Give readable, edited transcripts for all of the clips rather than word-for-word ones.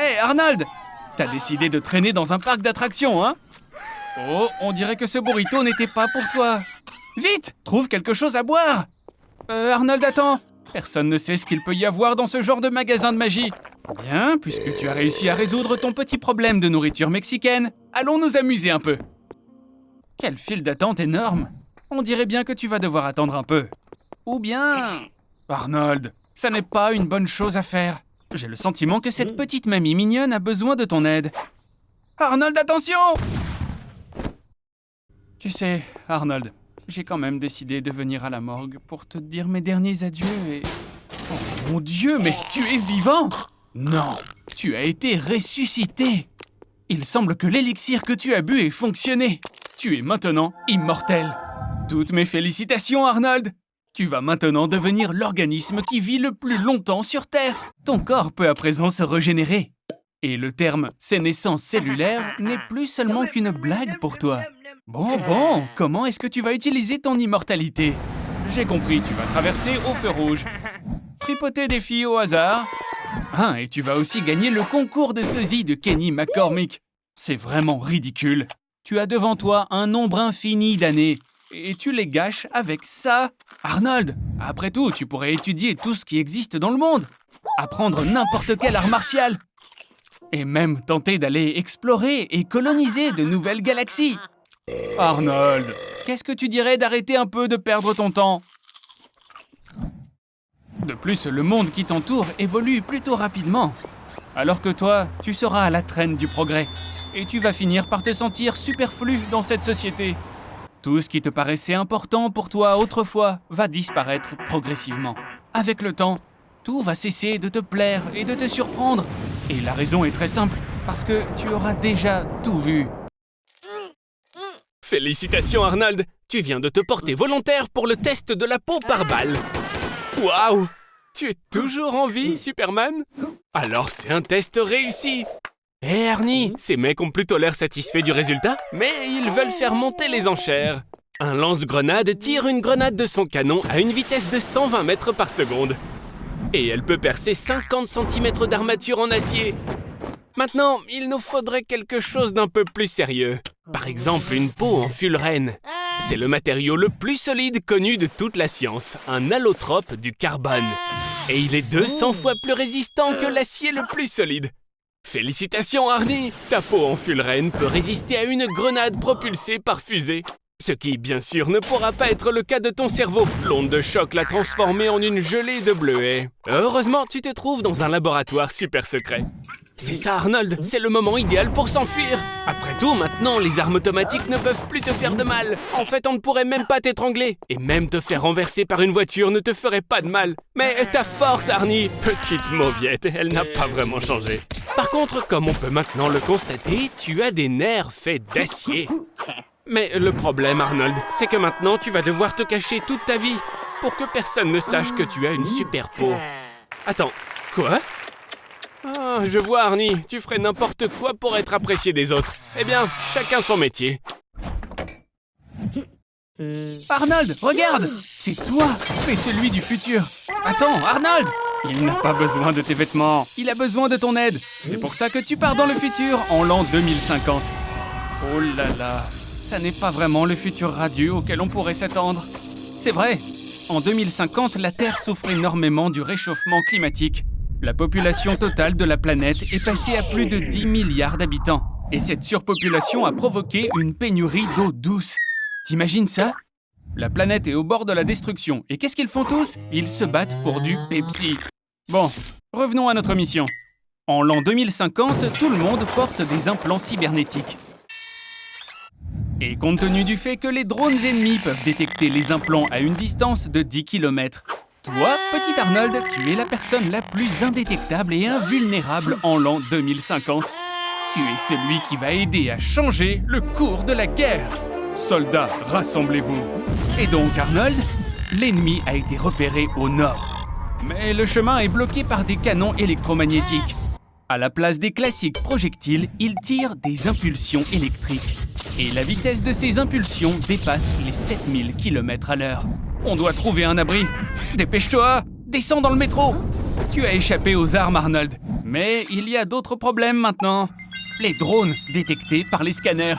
Hé, Arnold! T'as décidé de traîner dans un parc d'attractions, hein? Oh, on dirait que ce burrito n'était pas pour toi. Vite, trouve quelque chose à boire! Arnold, attends! Personne ne sait ce qu'il peut y avoir dans ce genre de magasin de magie. Bien, puisque tu as réussi à résoudre ton petit problème de nourriture mexicaine, allons nous amuser un peu. Quelle file d'attente énorme! On dirait bien que tu vas devoir attendre un peu. Ou bien... Arnold, ça n'est pas une bonne chose à faire. J'ai le sentiment que cette petite mamie mignonne a besoin de ton aide. Arnold, attention! Tu sais, Arnold, j'ai quand même décidé de venir à la morgue pour te dire mes derniers adieux et... Oh mon Dieu, mais tu es vivant! Non, tu as été ressuscité! Il semble que l'élixir que tu as bu ait fonctionné. Tu es maintenant immortel. Toutes mes félicitations, Arnold! Tu vas maintenant devenir l'organisme qui vit le plus longtemps sur Terre. Ton corps peut à présent se régénérer. Et le terme « sénescence cellulaire » n'est plus seulement qu'une blague pour toi. Bon, comment est-ce que tu vas utiliser ton immortalité? J'ai compris, tu vas traverser au feu rouge. Tripoter des filles au hasard. Et tu vas aussi gagner le concours de sosie de Kenny McCormick. C'est vraiment ridicule. Tu as devant toi un nombre infini d'années. Et tu les gâches avec ça. Arnold, après tout, tu pourrais étudier tout ce qui existe dans le monde. Apprendre n'importe quel art martial. Et même tenter d'aller explorer et coloniser de nouvelles galaxies. Arnold, qu'est-ce que tu dirais d'arrêter un peu de perdre ton temps? De plus, le monde qui t'entoure évolue plutôt rapidement. Alors que toi, tu seras à la traîne du progrès. Et tu vas finir par te sentir superflu dans cette société. Tout ce qui te paraissait important pour toi autrefois va disparaître progressivement. Avec le temps, tout va cesser de te plaire et de te surprendre. Et la raison est très simple, parce que tu auras déjà tout vu. Félicitations Arnold, tu viens de te porter volontaire pour le test de la peau par balle. Waouh! Tu es toujours en vie, Superman? Alors c'est un test réussi. Hé Arnie, ces mecs ont plutôt l'air satisfaits du résultat, mais ils veulent faire monter les enchères. Un lance-grenade tire une grenade de son canon à une vitesse de 120 mètres par seconde. Et elle peut percer 50 cm d'armature en acier. Maintenant, il nous faudrait quelque chose d'un peu plus sérieux. Par exemple, une peau en fullerène. C'est le matériau le plus solide connu de toute la science, un allotrope du carbone. Et il est 200 fois plus résistant que l'acier le plus solide. Félicitations Arnie, ta peau en fullerène peut résister à une grenade propulsée par fusée. Ce qui, bien sûr, ne pourra pas être le cas de ton cerveau. L'onde de choc l'a transformé en une gelée de bleuets. Heureusement, tu te trouves dans un laboratoire super secret. C'est ça Arnold, c'est le moment idéal pour s'enfuir. Après tout, maintenant, les armes automatiques ne peuvent plus te faire de mal. En fait, on ne pourrait même pas t'étrangler. Et même te faire renverser par une voiture ne te ferait pas de mal. Mais ta force, Arnie, petite mauviette, elle n'a pas vraiment changé. Par contre, comme on peut maintenant le constater, tu as des nerfs faits d'acier. Mais le problème, Arnold, c'est que maintenant, tu vas devoir te cacher toute ta vie pour que personne ne sache que tu as une super peau. Attends, quoi ? Ah, je vois, Arnie, tu ferais n'importe quoi pour être apprécié des autres. Eh bien, chacun son métier. Arnold, regarde! C'est toi, mais celui du futur. Attends, Arnold! Il n'a pas besoin de tes vêtements, il a besoin de ton aide. C'est pour ça que tu pars dans le futur en l'an 2050. Oh là là, ça n'est pas vraiment le futur radieux auquel on pourrait s'attendre. C'est vrai, en 2050, la Terre souffre énormément du réchauffement climatique. La population totale de la planète est passée à plus de 10 milliards d'habitants. Et cette surpopulation a provoqué une pénurie d'eau douce. T'imagines ça? La planète est au bord de la destruction. Et qu'est-ce qu'ils font tous? Ils se battent pour du Pepsi. Bon, revenons à notre mission. En l'an 2050, tout le monde porte des implants cybernétiques. Et compte tenu du fait que les drones ennemis peuvent détecter les implants à une distance de 10 km, toi, petit Arnold, tu es la personne la plus indétectable et invulnérable en l'an 2050. Tu es celui qui va aider à changer le cours de la guerre. Soldats, rassemblez-vous. Et donc, Arnold, l'ennemi a été repéré au nord. Mais le chemin est bloqué par des canons électromagnétiques. À la place des classiques projectiles, ils tirent des impulsions électriques. Et la vitesse de ces impulsions dépasse les 7000 km/h. On doit trouver un abri. Dépêche-toi! Descends dans le métro! Tu as échappé aux armes, Arnold. Mais il y a d'autres problèmes maintenant. Les drones détectés par les scanners.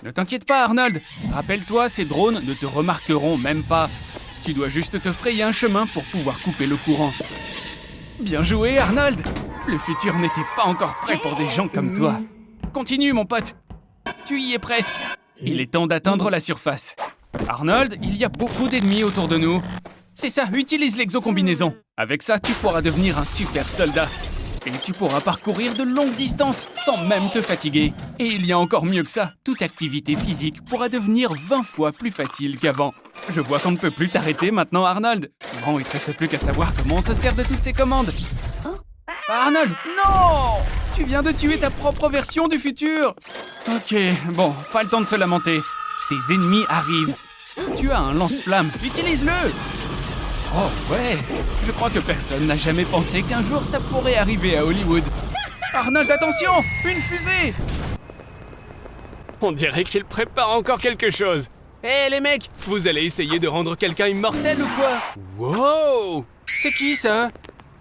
Ne t'inquiète pas, Arnold. Rappelle-toi, ces drones ne te remarqueront même pas. Tu dois juste te frayer un chemin pour pouvoir couper le courant. Bien joué, Arnold. Le futur n'était pas encore prêt pour des gens comme toi. Continue, mon pote. Tu y es presque. Il est temps d'atteindre la surface. Arnold, il y a beaucoup d'ennemis autour de nous. C'est ça, utilise l'exocombinaison. Avec ça, tu pourras devenir un super soldat. Et tu pourras parcourir de longues distances sans même te fatiguer. Et il y a encore mieux que ça, toute activité physique pourra devenir 20 fois plus facile qu'avant. Je vois qu'on ne peut plus t'arrêter maintenant, Arnold. Bon, il te reste plus qu'à savoir comment on se sert de toutes ces commandes. Arnold, non! Tu viens de tuer ta propre version du futur. Ok, bon, pas le temps de se lamenter. Tes ennemis arrivent. Tu as un lance-flamme, utilise-le! Oh ouais, je crois que personne n'a jamais pensé qu'un jour ça pourrait arriver à Hollywood. Arnold, attention! Une fusée! On dirait qu'il prépare encore quelque chose. Hé les mecs, vous allez essayer de rendre quelqu'un immortel ou quoi? Wow! C'est qui ça?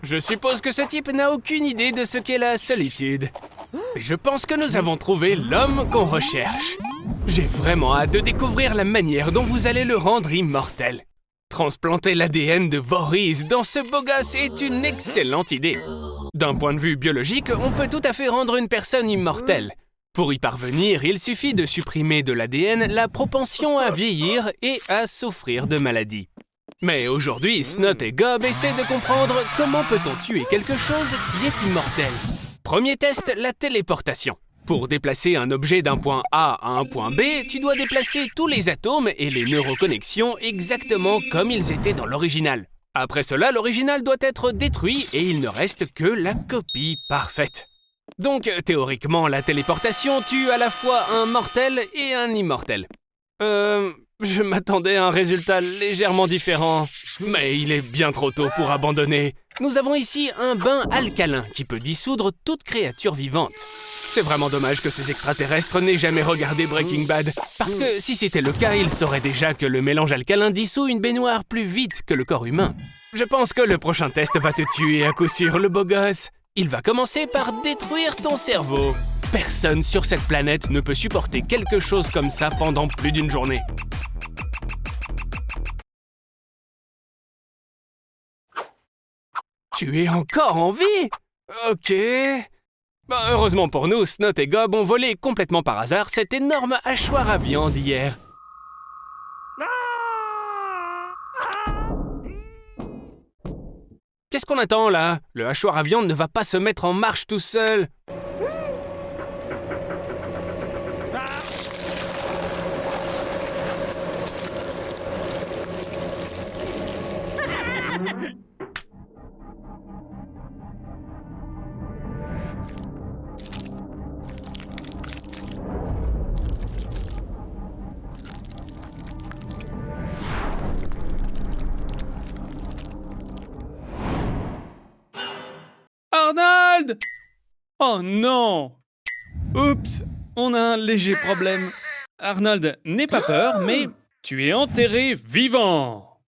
Je suppose que ce type n'a aucune idée de ce qu'est la solitude. Mais je pense que nous avons trouvé l'homme qu'on recherche. J'ai vraiment hâte de découvrir la manière dont vous allez le rendre immortel. Transplanter l'ADN de Voorhees dans ce beau gosse est une excellente idée. D'un point de vue biologique, on peut tout à fait rendre une personne immortelle. Pour y parvenir, il suffit de supprimer de l'ADN la propension à vieillir et à souffrir de maladies. Mais aujourd'hui, Snot et Gob essaient de comprendre comment peut-on tuer quelque chose qui est immortel. Premier test, la téléportation. Pour déplacer un objet d'un point A à un point B, tu dois déplacer tous les atomes et les neuroconnexions exactement comme ils étaient dans l'original. Après cela, l'original doit être détruit et il ne reste que la copie parfaite. Donc, théoriquement, la téléportation tue à la fois un mortel et un immortel. Je m'attendais à un résultat légèrement différent. Mais il est bien trop tôt pour abandonner. Nous avons ici un bain alcalin qui peut dissoudre toute créature vivante. C'est vraiment dommage que ces extraterrestres n'aient jamais regardé Breaking Bad. Parce que si c'était le cas, ils sauraient déjà que le mélange alcalin dissout une baignoire plus vite que le corps humain. Je pense que le prochain test va te tuer à coup sûr, le beau gosse. Il va commencer par détruire ton cerveau. Personne sur cette planète ne peut supporter quelque chose comme ça pendant plus d'une journée. Tu es encore en vie? Ok. Heureusement pour nous, Snot et Gob ont volé complètement par hasard cette énorme hachoir à viande hier. Qu'est-ce qu'on attend là? Le hachoir à viande ne va pas se mettre en marche tout seul. Arnold! Oh non! Oups, on a un léger problème. Arnold, n'aie pas peur, mais tu es enterré vivant!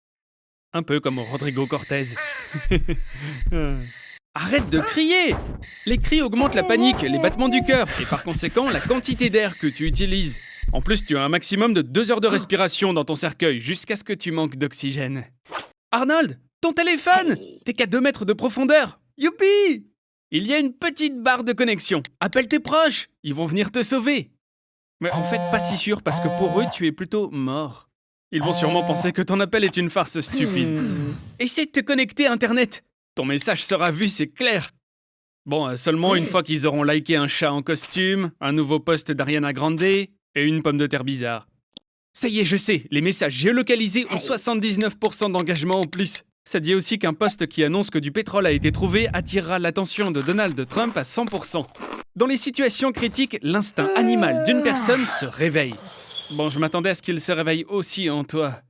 Un peu comme Rodrigo Cortés. Arrête de crier! Les cris augmentent la panique, les battements du cœur, et par conséquent, la quantité d'air que tu utilises. En plus, tu as un maximum de 2 heures de respiration dans ton cercueil, jusqu'à ce que tu manques d'oxygène. Arnold, ton téléphone! T'es qu'à 2 mètres de profondeur! Youpi! Il y a une petite barre de connexion. Appelle tes proches, ils vont venir te sauver. Mais en fait, pas si sûr, parce que pour eux, tu es plutôt mort. Ils vont sûrement penser que ton appel est une farce stupide. Essaie de te connecter à Internet. Ton message sera vu, c'est clair. Bon, seulement une fois qu'ils auront liké un chat en costume, un nouveau post d'Ariana Grande et une pomme de terre bizarre. Ça y est, je sais, les messages géolocalisés ont 79% d'engagement en plus. Ça dit aussi qu'un post qui annonce que du pétrole a été trouvé attirera l'attention de Donald Trump à 100%. Dans les situations critiques, l'instinct animal d'une personne se réveille. Bon, je m'attendais à ce qu'il se réveille aussi en toi.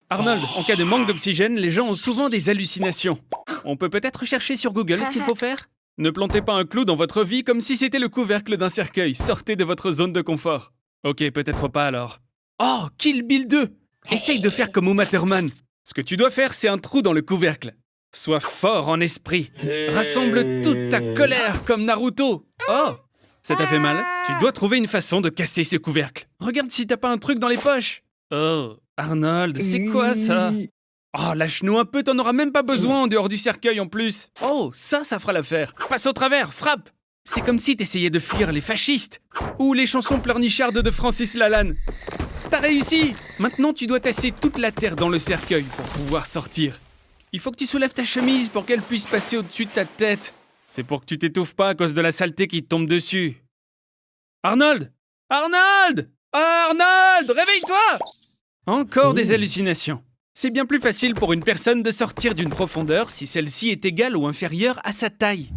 Arnold, en cas de manque d'oxygène, les gens ont souvent des hallucinations. On peut peut-être chercher sur Google ce qu'il faut faire? Ne plantez pas un clou dans votre vie comme si c'était le couvercle d'un cercueil. Sortez de votre zone de confort. Ok, peut-être pas alors. Oh, Kill Bill 2! Essaye de faire comme Uma Thurman. Ce que tu dois faire, c'est un trou dans le couvercle. Sois fort en esprit. Rassemble toute ta colère comme Naruto. Oh, ça t'a fait mal? Tu dois trouver une façon de casser ce couvercle. Regarde si t'as pas un truc dans les poches. Oh, Arnold, c'est quoi ça? Oh, lâche-nous un peu, t'en auras même pas besoin en dehors du cercueil en plus. Oh, ça fera l'affaire. Passe au travers, frappe. C'est comme si t'essayais de fuir les fascistes. Ou les chansons pleurnichardes de Francis Lalanne. T'as réussi! Maintenant, tu dois tasser toute la terre dans le cercueil pour pouvoir sortir. Il faut que tu soulèves ta chemise pour qu'elle puisse passer au-dessus de ta tête. C'est pour que tu t'étouffes pas à cause de la saleté qui te tombe dessus. Arnold! Arnold! Arnold! Réveille-toi! Encore des hallucinations. C'est bien plus facile pour une personne de sortir d'une profondeur si celle-ci est égale ou inférieure à sa taille.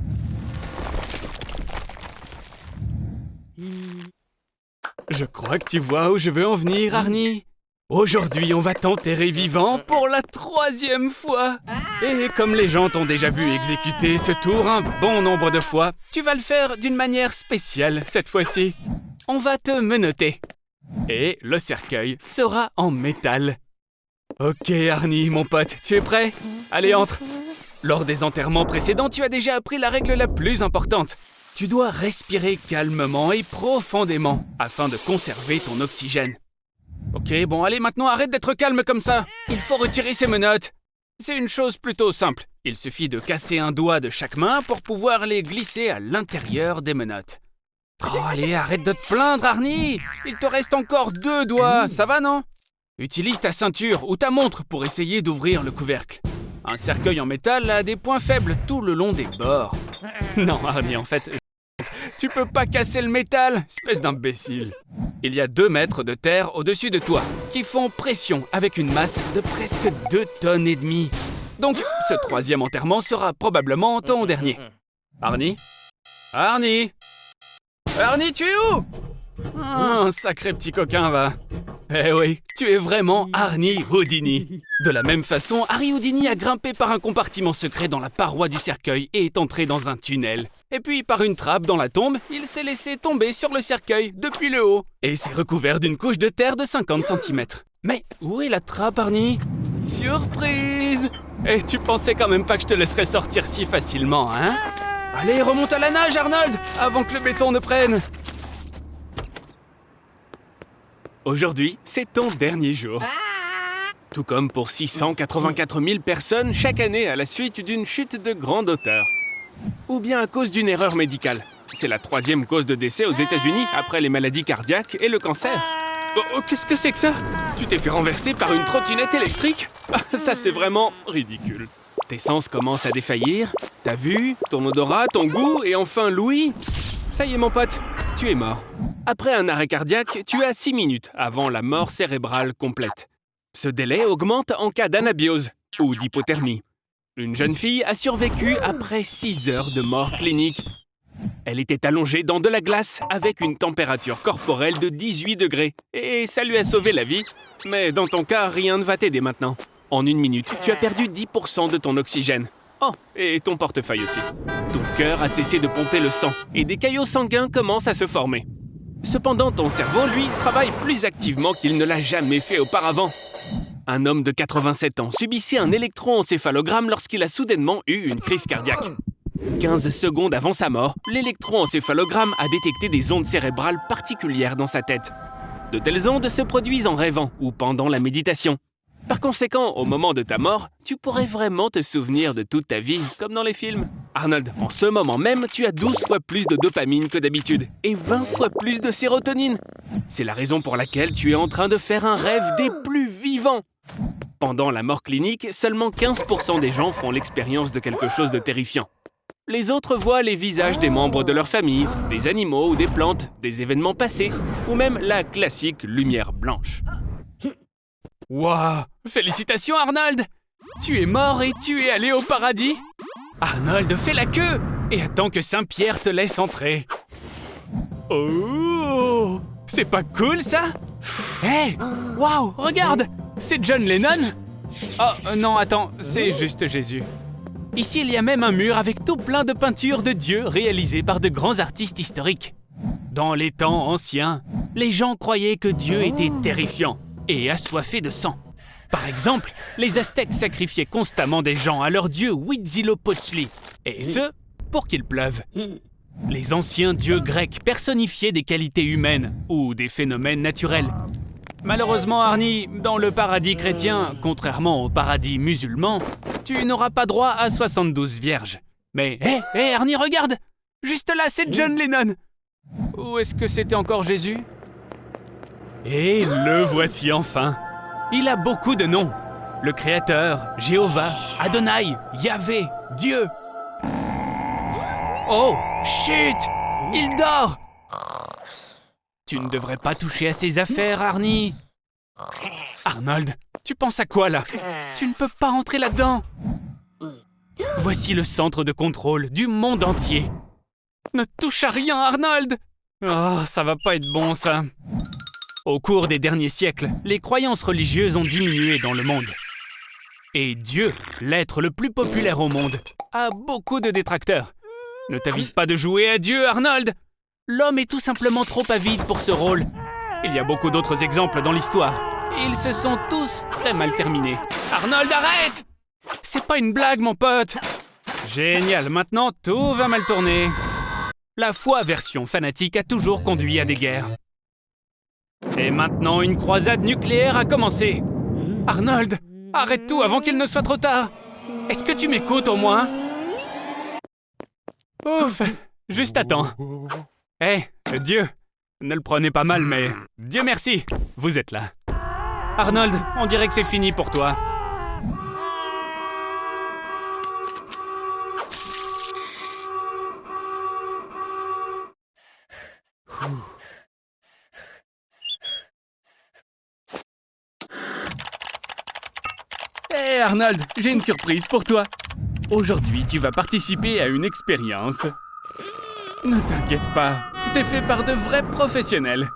Je crois que tu vois où je veux en venir, Arnie. Aujourd'hui, on va t'enterrer vivant pour la 3e fois. Et comme les gens t'ont déjà vu exécuter ce tour un bon nombre de fois, tu vas le faire d'une manière spéciale cette fois-ci. On va te menotter. Et le cercueil sera en métal. Ok, Arnie, mon pote, tu es prêt? Allez, entre. Lors des enterrements précédents, tu as déjà appris la règle la plus importante. Tu dois respirer calmement et profondément afin de conserver ton oxygène. Ok, bon, allez, maintenant arrête d'être calme comme ça. Il faut retirer ces menottes. C'est une chose plutôt simple. Il suffit de casser un doigt de chaque main pour pouvoir les glisser à l'intérieur des menottes. Oh, allez, arrête de te plaindre, Arnie. Il te reste encore 2 doigts, ça va, non? Utilise ta ceinture ou ta montre pour essayer d'ouvrir le couvercle. Un cercueil en métal a des points faibles tout le long des bords. Non, Arnie, en fait, tu peux pas casser le métal, espèce d'imbécile. Il y a 2 mètres de terre au-dessus de toi, qui font pression avec une masse de presque 2 tonnes et demie. Donc, ce 3e enterrement sera probablement ton dernier. Arnie? Arnie? Arnie, tu es où? Un sacré petit coquin, va. Eh oui, tu es vraiment Arnie Houdini. De la même façon, Harry Houdini a grimpé par un compartiment secret dans la paroi du cercueil et est entré dans un tunnel. Et puis, par une trappe dans la tombe, il s'est laissé tomber sur le cercueil depuis le haut. Et s'est recouvert d'une couche de terre de 50 cm. Mais où est la trappe, Arnie? Surprise! Et tu pensais quand même pas que je te laisserais sortir si facilement, hein? Allez, remonte à la nage, Arnold, avant que le béton ne prenne. Aujourd'hui, c'est ton dernier jour. Tout comme pour 684 000 personnes chaque année à la suite d'une chute de grande hauteur. Ou bien à cause d'une erreur médicale. C'est la 3e cause de décès aux États-Unis après les maladies cardiaques et le cancer. Oh, qu'est-ce que c'est que ça? Tu t'es fait renverser par une trottinette électrique? Ça, c'est vraiment ridicule. Tes sens commencent à défaillir. Ta vue, ton odorat, ton goût et enfin l'ouïe. Ça y est, mon pote, tu es mort. Après un arrêt cardiaque, tu as 6 minutes avant la mort cérébrale complète. Ce délai augmente en cas d'anabiose ou d'hypothermie. Une jeune fille a survécu après 6 heures de mort clinique. Elle était allongée dans de la glace avec une température corporelle de 18 degrés. Et ça lui a sauvé la vie. Mais dans ton cas, rien ne va t'aider maintenant. En 1 minute, tu as perdu 10% de ton oxygène. Oh, et ton portefeuille aussi. Ton cœur a cessé de pomper le sang et des caillots sanguins commencent à se former. Cependant, ton cerveau, lui, travaille plus activement qu'il ne l'a jamais fait auparavant. Un homme de 87 ans subissait un électroencéphalogramme lorsqu'il a soudainement eu une crise cardiaque. 15 secondes avant sa mort, l'électroencéphalogramme a détecté des ondes cérébrales particulières dans sa tête. De telles ondes se produisent en rêvant ou pendant la méditation. Par conséquent, au moment de ta mort, tu pourrais vraiment te souvenir de toute ta vie, comme dans les films. Arnold, en ce moment même, tu as 12 fois plus de dopamine que d'habitude et 20 fois plus de sérotonine. C'est la raison pour laquelle tu es en train de faire un rêve des plus vivants. Pendant la mort clinique, seulement 15% des gens font l'expérience de quelque chose de terrifiant. Les autres voient les visages des membres de leur famille, des animaux ou des plantes, des événements passés, ou même la classique lumière blanche. Waouh! Félicitations, Arnold! Tu es mort et tu es allé au paradis? Arnold, fais la queue et attends que Saint-Pierre te laisse entrer. Oh! C'est pas cool, ça? Hé! Waouh! Regarde! C'est John Lennon? Oh, non, attends, c'est juste Jésus. Ici, il y a même un mur avec tout plein de peintures de Dieu réalisées par de grands artistes historiques. Dans les temps anciens, les gens croyaient que Dieu était terrifiant et assoiffé de sang. Par exemple, les Aztèques sacrifiaient constamment des gens à leur dieu Huitzilopochtli, et ce, pour qu'il pleuve. Les anciens dieux grecs personnifiaient des qualités humaines ou des phénomènes naturels. Malheureusement, Arnie, dans le paradis chrétien, contrairement au paradis musulman, tu n'auras pas droit à 72 vierges. Mais, hé, Arnie, regarde! Juste là, c'est John Lennon! Ou est-ce que c'était encore Jésus? Et le voici enfin! Il a beaucoup de noms. Le Créateur, Jéhovah, Adonai, Yahvé, Dieu. Oh, chut! Il dort! Tu ne devrais pas toucher à ses affaires, Arnie. Arnold, tu penses à quoi, là? Tu ne peux pas entrer là-dedans. Voici le centre de contrôle du monde entier. Ne touche à rien, Arnold! Oh, ça va pas être bon, ça. Au cours des derniers siècles, les croyances religieuses ont diminué dans le monde. Et Dieu, l'être le plus populaire au monde, a beaucoup de détracteurs. Ne t'avise pas de jouer à Dieu, Arnold! L'homme est tout simplement trop avide pour ce rôle. Il y a beaucoup d'autres exemples dans l'histoire, et ils se sont tous très mal terminés. Arnold, arrête! C'est pas une blague, mon pote! Génial, maintenant tout va mal tourner. La foi version fanatique a toujours conduit à des guerres. Et maintenant, une croisade nucléaire a commencé. Arnold, arrête tout avant qu'il ne soit trop tard. Est-ce que tu m'écoutes au moins? Ouf, juste attends. Hé, Dieu, ne le prenez pas mal, mais Dieu merci, vous êtes là. Arnold, on dirait que c'est fini pour toi. Hé Arnold, j'ai une surprise pour toi. Aujourd'hui, tu vas participer à une expérience. Ne t'inquiète pas, c'est fait par de vrais professionnels.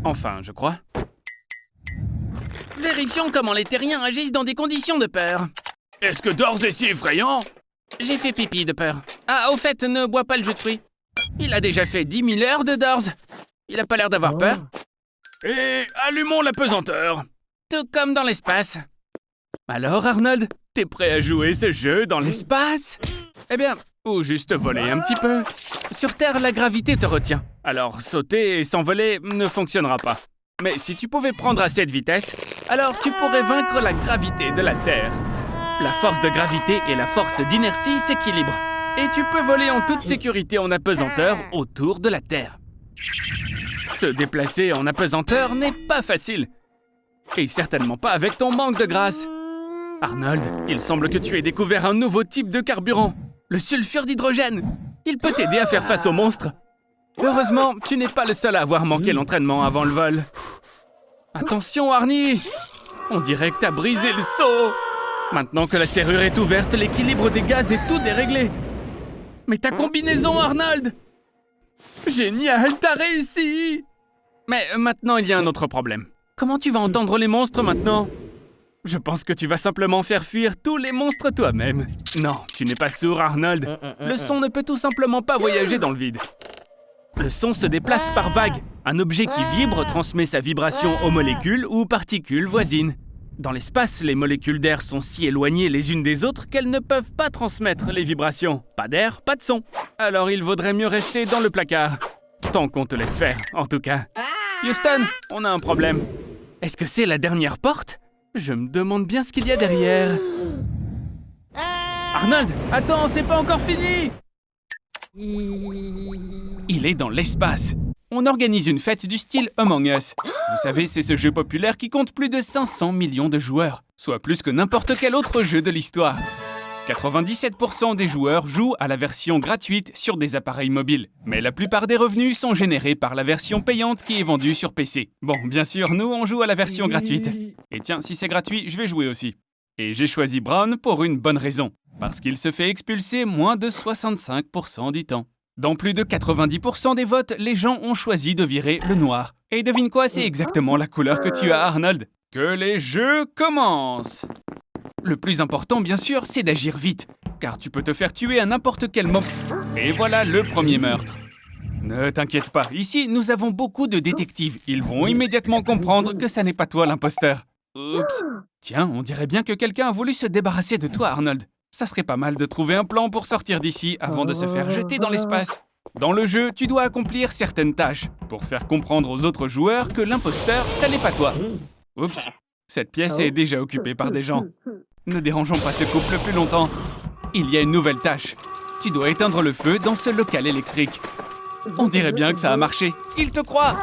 Enfin, je crois. Vérifions comment les terriens agissent dans des conditions de peur. Est-ce que Dors est si effrayant? J'ai fait pipi de peur. Ah, au fait, ne bois pas le jus de fruits. Il a déjà fait 10 000 heures de Dors. Il a pas l'air d'avoir peur. Et allumons la pesanteur. Tout comme dans l'espace. Alors, Arnold, t'es prêt à jouer ce jeu dans l'espace? Eh bien, ou juste voler un petit peu. Sur Terre, la gravité te retient. Alors, sauter et s'envoler ne fonctionnera pas. Mais si tu pouvais prendre assez de vitesse, alors tu pourrais vaincre la gravité de la Terre. La force de gravité et la force d'inertie s'équilibrent. Et tu peux voler en toute sécurité en apesanteur autour de la Terre. Se déplacer en apesanteur n'est pas facile. Et certainement pas avec ton manque de grâce. Arnold, il semble que tu aies découvert un nouveau type de carburant. Le sulfure d'hydrogène. Il peut t'aider à faire face aux monstres. Heureusement, tu n'es pas le seul à avoir manqué l'entraînement avant le vol. Attention, Arnie! On dirait que t'as brisé le seau. Maintenant que la serrure est ouverte, l'équilibre des gaz est tout déréglé. Mais ta combinaison, Arnold! Génial, t'as réussi! Mais maintenant, il y a un autre problème. Comment tu vas entendre les monstres maintenant? Je pense que tu vas simplement faire fuir tous les monstres toi-même. Non, tu n'es pas sourd, Arnold. Le son ne peut tout simplement pas voyager dans le vide. Le son se déplace par vagues. Un objet qui vibre transmet sa vibration aux molécules ou particules voisines. Dans l'espace, les molécules d'air sont si éloignées les unes des autres qu'elles ne peuvent pas transmettre les vibrations. Pas d'air, pas de son. Alors il vaudrait mieux rester dans le placard. Tant qu'on te laisse faire, en tout cas. Houston, on a un problème. Est-ce que c'est la dernière porte? Je me demande bien ce qu'il y a derrière. Arnold, attends, c'est pas encore fini! Il est dans l'espace. On organise une fête du style Among Us. Vous savez, c'est ce jeu populaire qui compte plus de 500 millions de joueurs, soit plus que n'importe quel autre jeu de l'histoire. 97% des joueurs jouent à la version gratuite sur des appareils mobiles. Mais la plupart des revenus sont générés par la version payante qui est vendue sur PC. Bon, bien sûr, nous, on joue à la version gratuite. Et tiens, si c'est gratuit, je vais jouer aussi. Et j'ai choisi Brown pour une bonne raison. Parce qu'il se fait expulser moins de 65% du temps. Dans plus de 90% des votes, les gens ont choisi de virer le noir. Et devine quoi, c'est exactement la couleur que tu as, Arnold. Que les jeux commencent! Le plus important, bien sûr, c'est d'agir vite, car tu peux te faire tuer à n'importe quel moment. Et voilà le premier meurtre. Ne t'inquiète pas, ici, nous avons beaucoup de détectives. Ils vont immédiatement comprendre que ça n'est pas toi l'imposteur. Oups. Tiens, on dirait bien que quelqu'un a voulu se débarrasser de toi, Arnold. Ça serait pas mal de trouver un plan pour sortir d'ici avant de se faire jeter dans l'espace. Dans le jeu, tu dois accomplir certaines tâches pour faire comprendre aux autres joueurs que l'imposteur, ça n'est pas toi. Oups, cette pièce est déjà occupée par des gens. Ne dérangeons pas ce couple plus longtemps. Il y a une nouvelle tâche. Tu dois éteindre le feu dans ce local électrique. On dirait bien que ça a marché. Il te croit.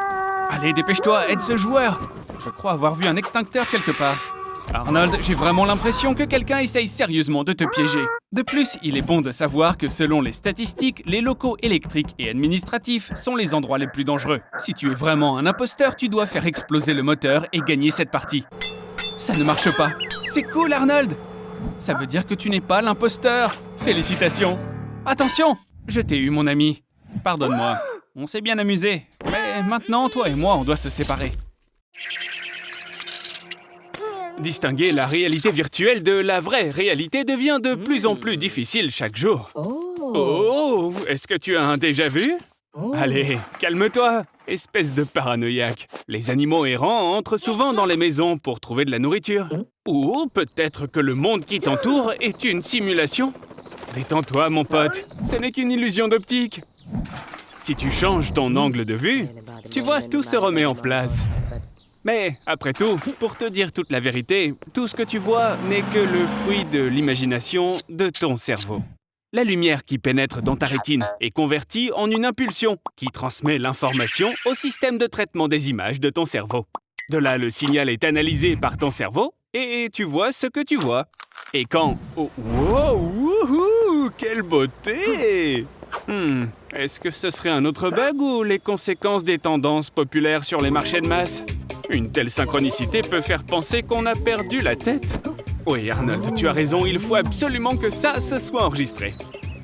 Allez, dépêche-toi, aide ce joueur. Je crois avoir vu un extincteur quelque part. Arnold, j'ai vraiment l'impression que quelqu'un essaye sérieusement de te piéger. De plus, il est bon de savoir que selon les statistiques, les locaux électriques et administratifs sont les endroits les plus dangereux. Si tu es vraiment un imposteur, tu dois faire exploser le moteur et gagner cette partie. Ça ne marche pas. C'est cool, Arnold. Ça veut dire que tu n'es pas l'imposteur. Félicitations. Attention, je t'ai eu, mon ami. Pardonne-moi. On s'est bien amusé. Mais maintenant, toi et moi, on doit se séparer. Distinguer la réalité virtuelle de la vraie réalité devient de plus en plus difficile chaque jour. Oh, est-ce que tu as un déjà-vu? Allez, calme-toi, espèce de paranoïaque. Les animaux errants entrent souvent dans les maisons pour trouver de la nourriture. Ou peut-être que le monde qui t'entoure est une simulation. Détends-toi, mon pote, ce n'est qu'une illusion d'optique. Si tu changes ton angle de vue, tu vois, tout se remet en place. Mais, après tout, pour te dire toute la vérité, tout ce que tu vois n'est que le fruit de l'imagination de ton cerveau. La lumière qui pénètre dans ta rétine est convertie en une impulsion qui transmet l'information au système de traitement des images de ton cerveau. De là, le signal est analysé par ton cerveau et tu vois ce que tu vois. Et quand... Oh, wow, wouhou, quelle beauté! Est-ce que ce serait un autre bug ou les conséquences des tendances populaires sur les marchés de masse? Une telle synchronicité peut faire penser qu'on a perdu la tête. Oui, Arnold, tu as raison, il faut absolument que ça se soit enregistré.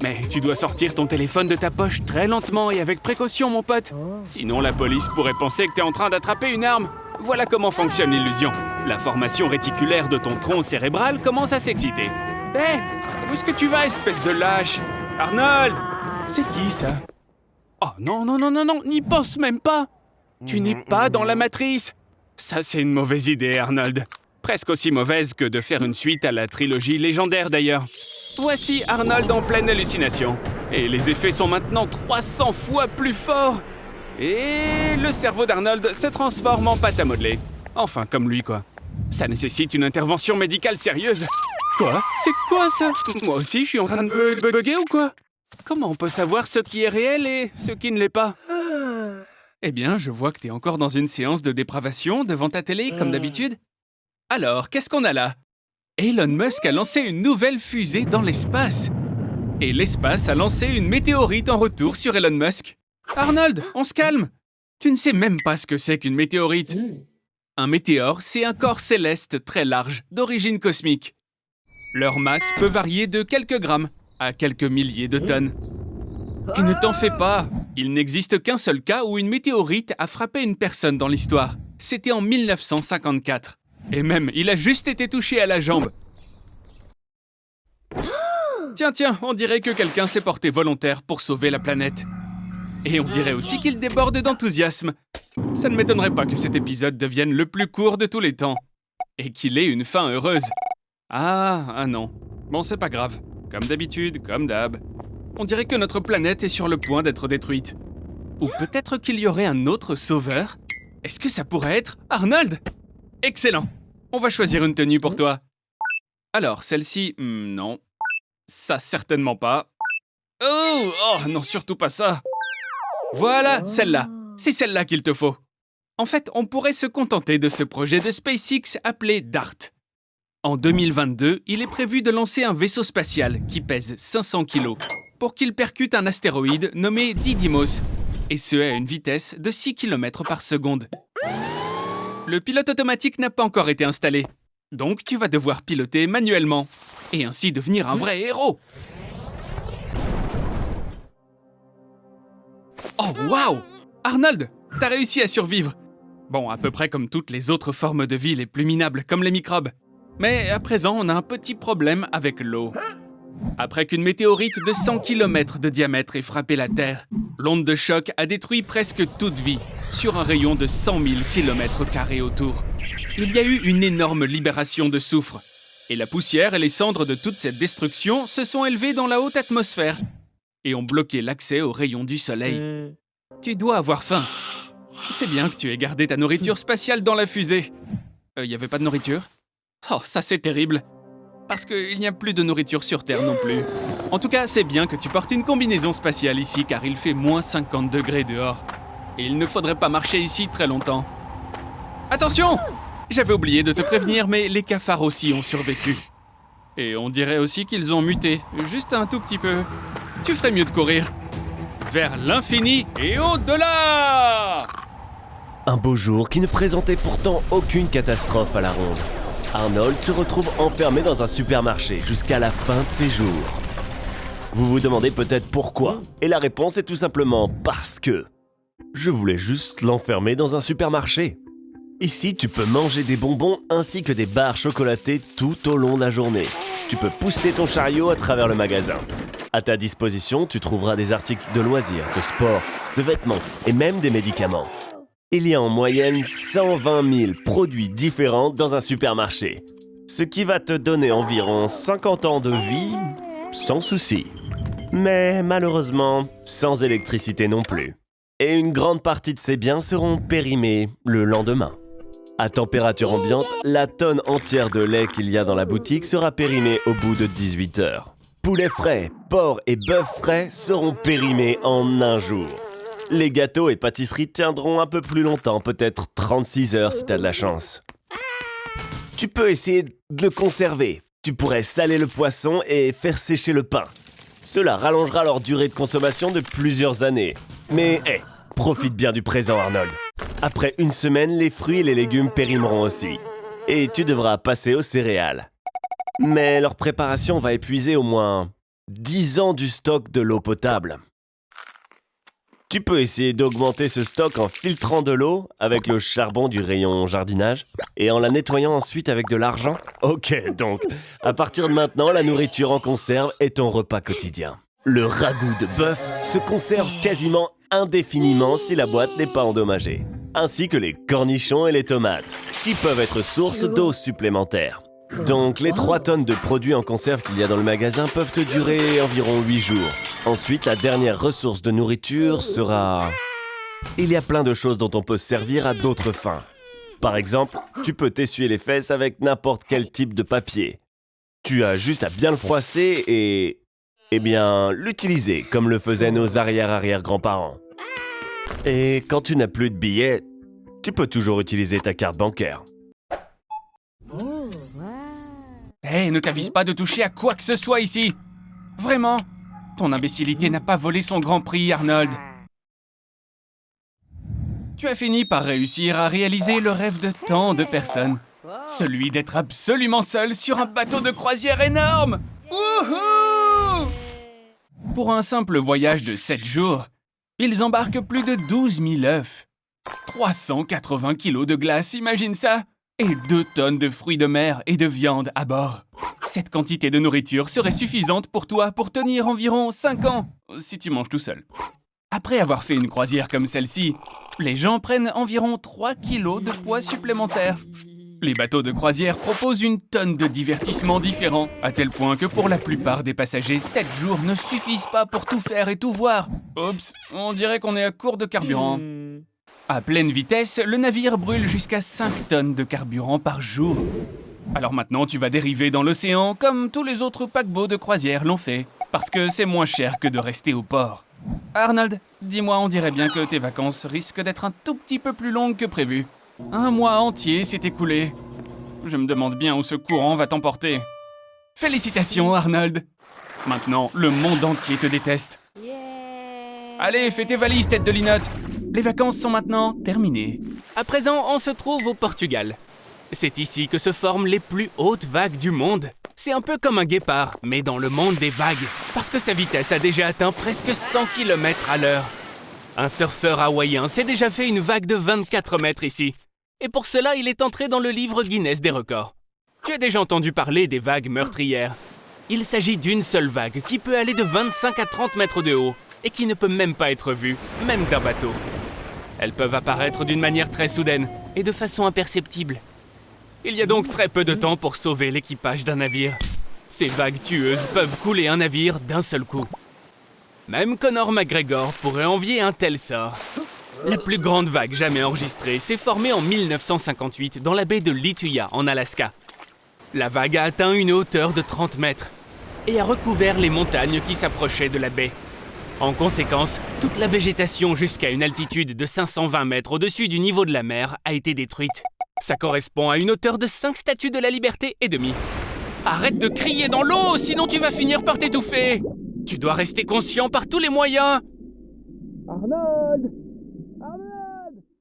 Mais tu dois sortir ton téléphone de ta poche très lentement et avec précaution, mon pote. Sinon, la police pourrait penser que tu es en train d'attraper une arme. Voilà comment fonctionne l'illusion. La formation réticulaire de ton tronc cérébral commence à s'exciter. Hé, où est-ce que tu vas, espèce de lâche? Arnold! C'est qui, ça? Oh non, non, non, non, non, n'y pense même pas! Tu n'es pas dans la matrice! Ça, c'est une mauvaise idée, Arnold. Presque aussi mauvaise que de faire une suite à la trilogie légendaire, d'ailleurs. Voici Arnold en pleine hallucination. Et les effets sont maintenant 300 fois plus forts. Et le cerveau d'Arnold se transforme en pâte à modeler. Enfin, comme lui, quoi. Ça nécessite une intervention médicale sérieuse. Quoi? C'est quoi, ça? Moi aussi, je suis en train de bugger ou quoi? Comment on peut savoir ce qui est réel et ce qui ne l'est pas? Eh bien, je vois que t'es encore dans une séance de dépravation devant ta télé, comme d'habitude. Alors, qu'est-ce qu'on a là? Elon Musk a lancé une nouvelle fusée dans l'espace. Et l'espace a lancé une météorite en retour sur Elon Musk. Arnold, on se calme. Tu ne sais même pas ce que c'est qu'une météorite. Un météore, c'est un corps céleste très large, d'origine cosmique. Leur masse peut varier de quelques grammes à quelques milliers de tonnes. Et ne t'en fais pas, il n'existe qu'un seul cas où une météorite a frappé une personne dans l'histoire. C'était en 1954. Et même, il a juste été touché à la jambe. Tiens, on dirait que quelqu'un s'est porté volontaire pour sauver la planète. Et on dirait aussi qu'il déborde d'enthousiasme. Ça ne m'étonnerait pas que cet épisode devienne le plus court de tous les temps. Et qu'il ait une fin heureuse. Ah non. Bon, c'est pas grave. Comme d'habitude, comme d'hab. On dirait que notre planète est sur le point d'être détruite. Ou peut-être qu'il y aurait un autre sauveur? Est-ce que ça pourrait être Arnold? Excellent! On va choisir une tenue pour toi. Alors, celle-ci, non. Ça, certainement pas. Oh, non, surtout pas ça. Voilà, celle-là. C'est celle-là qu'il te faut. En fait, on pourrait se contenter de ce projet de SpaceX appelé DART. En 2022, il est prévu de lancer un vaisseau spatial qui pèse 500 kg pour qu'il percute un astéroïde nommé Didymos, et ce à une vitesse de 6 km par seconde. Le pilote automatique n'a pas encore été installé, donc tu vas devoir piloter manuellement, et ainsi devenir un vrai héros. Oh, waouh! Arnold, t'as réussi à survivre. Bon, à peu près comme toutes les autres formes de vie les plus minables, comme les microbes. Mais à présent, on a un petit problème avec l'eau. Après qu'une météorite de 100 km de diamètre ait frappé la Terre, l'onde de choc a détruit presque toute vie. sur un rayon de 100 000 km² autour. Il y a eu une énorme libération de soufre. Et la poussière et les cendres de toute cette destruction se sont élevées dans la haute atmosphère et ont bloqué l'accès aux rayons du soleil. Tu dois avoir faim. C'est bien que tu aies gardé ta nourriture spatiale dans la fusée. Y avait pas de nourriture? Oh, ça c'est terrible. Parce qu'il n'y a plus de nourriture sur Terre non plus. En tout cas, c'est bien que tu portes une combinaison spatiale ici, car il fait moins 50 degrés dehors. Et il ne faudrait pas marcher ici très longtemps. Attention! J'avais oublié de te prévenir, mais les cafards aussi ont survécu. Et on dirait aussi qu'ils ont muté, juste un tout petit peu. Tu ferais mieux de courir. Vers l'infini et au-delà! Un beau jour qui ne présentait pourtant aucune catastrophe à la ronde. Arnold se retrouve enfermé dans un supermarché jusqu'à la fin de ses jours. Vous vous demandez peut-être pourquoi, et la réponse est tout simplement parce que je voulais juste l'enfermer dans un supermarché. Ici, tu peux manger des bonbons ainsi que des barres chocolatées tout au long de la journée. Tu peux pousser ton chariot à travers le magasin. À ta disposition, tu trouveras des articles de loisirs, de sport, de vêtements et même des médicaments. Il y a en moyenne 120 000 produits différents dans un supermarché, ce qui va te donner environ 50 ans de vie sans souci. Mais malheureusement, sans électricité non plus. Et une grande partie de ces biens seront périmés le lendemain. À température ambiante, la tonne entière de lait qu'il y a dans la boutique sera périmée au bout de 18 heures. Poulet frais, porc et bœuf frais seront périmés en un jour. Les gâteaux et pâtisseries tiendront un peu plus longtemps, peut-être 36 heures si t'as de la chance. Tu peux essayer de le conserver. Tu pourrais saler le poisson et faire sécher le pain. Cela rallongera leur durée de consommation de plusieurs années. Mais profite bien du présent, Arnold. Après une semaine, les fruits et les légumes périmeront aussi. Et tu devras passer aux céréales. Mais leur préparation va épuiser au moins 10 ans du stock de l'eau potable. Tu peux essayer d'augmenter ce stock en filtrant de l'eau avec le charbon du rayon jardinage et en la nettoyant ensuite avec de l'argent. Ok, donc, à partir de maintenant, la nourriture en conserve est ton repas quotidien. Le ragoût de bœuf se conserve quasiment indéfiniment si la boîte n'est pas endommagée. Ainsi que les cornichons et les tomates, qui peuvent être source d'eau supplémentaire. Donc, les 3 tonnes de produits en conserve qu'il y a dans le magasin peuvent te durer environ 8 jours. Ensuite, la dernière ressource de nourriture sera... Il y a plein de choses dont on peut se servir à d'autres fins. Par exemple, tu peux t'essuyer les fesses avec n'importe quel type de papier. Tu as juste à bien le froisser et... Eh bien, l'utiliser comme le faisaient nos arrière-arrière-grands-parents. Et quand tu n'as plus de billets, tu peux toujours utiliser ta carte bancaire. Ne t'avise pas de toucher à quoi que ce soit ici. Vraiment, ton imbécilité n'a pas volé son grand prix, Arnold. Tu as fini par réussir à réaliser le rêve de tant de personnes. Celui d'être absolument seul sur un bateau de croisière énorme. Wouhou! Pour un simple voyage de 7 jours, ils embarquent plus de 12 000 œufs, 380 kilos de glace, imagine ça, et 2 tonnes de fruits de mer et de viande à bord. Cette quantité de nourriture serait suffisante pour toi pour tenir environ 5 ans, si tu manges tout seul. Après avoir fait une croisière comme celle-ci, les gens prennent environ 3 kilos de poids supplémentaires. Les bateaux de croisière proposent une tonne de divertissements différents, à tel point que pour la plupart des passagers, 7 jours ne suffisent pas pour tout faire et tout voir. Oups, on dirait qu'on est à court de carburant. À pleine vitesse, le navire brûle jusqu'à 5 tonnes de carburant par jour. Alors maintenant, tu vas dériver dans l'océan comme tous les autres paquebots de croisière l'ont fait, parce que c'est moins cher que de rester au port. Arnold, dis-moi, on dirait bien que tes vacances risquent d'être un tout petit peu plus longues que prévu. 1 mois entier s'est écoulé. Je me demande bien où ce courant va t'emporter. Félicitations, Arnold. Maintenant, le monde entier te déteste. Allez, fais tes valises, tête de linotte. Les vacances sont maintenant terminées. À présent, on se trouve au Portugal. C'est ici que se forment les plus hautes vagues du monde. C'est un peu comme un guépard, mais dans le monde des vagues, parce que sa vitesse a déjà atteint presque 100 km à l'heure. Un surfeur hawaïen s'est déjà fait une vague de 24 mètres ici. Et pour cela, il est entré dans le livre Guinness des records. Tu as déjà entendu parler des vagues meurtrières. Il s'agit d'une seule vague qui peut aller de 25 à 30 mètres de haut et qui ne peut même pas être vue, même d'un bateau. Elles peuvent apparaître d'une manière très soudaine et de façon imperceptible. Il y a donc très peu de temps pour sauver l'équipage d'un navire. Ces vagues tueuses peuvent couler un navire d'un seul coup. Même Conor McGregor pourrait envier un tel sort. La plus grande vague jamais enregistrée s'est formée en 1958 dans la baie de Lituya, en Alaska. La vague a atteint une hauteur de 30 mètres et a recouvert les montagnes qui s'approchaient de la baie. En conséquence, toute la végétation jusqu'à une altitude de 520 mètres au-dessus du niveau de la mer a été détruite. Ça correspond à une hauteur de 5 statues de la Liberté et demie. Arrête de crier dans l'eau, sinon tu vas finir par t'étouffer. Tu dois rester conscient par tous les moyens. Arnold!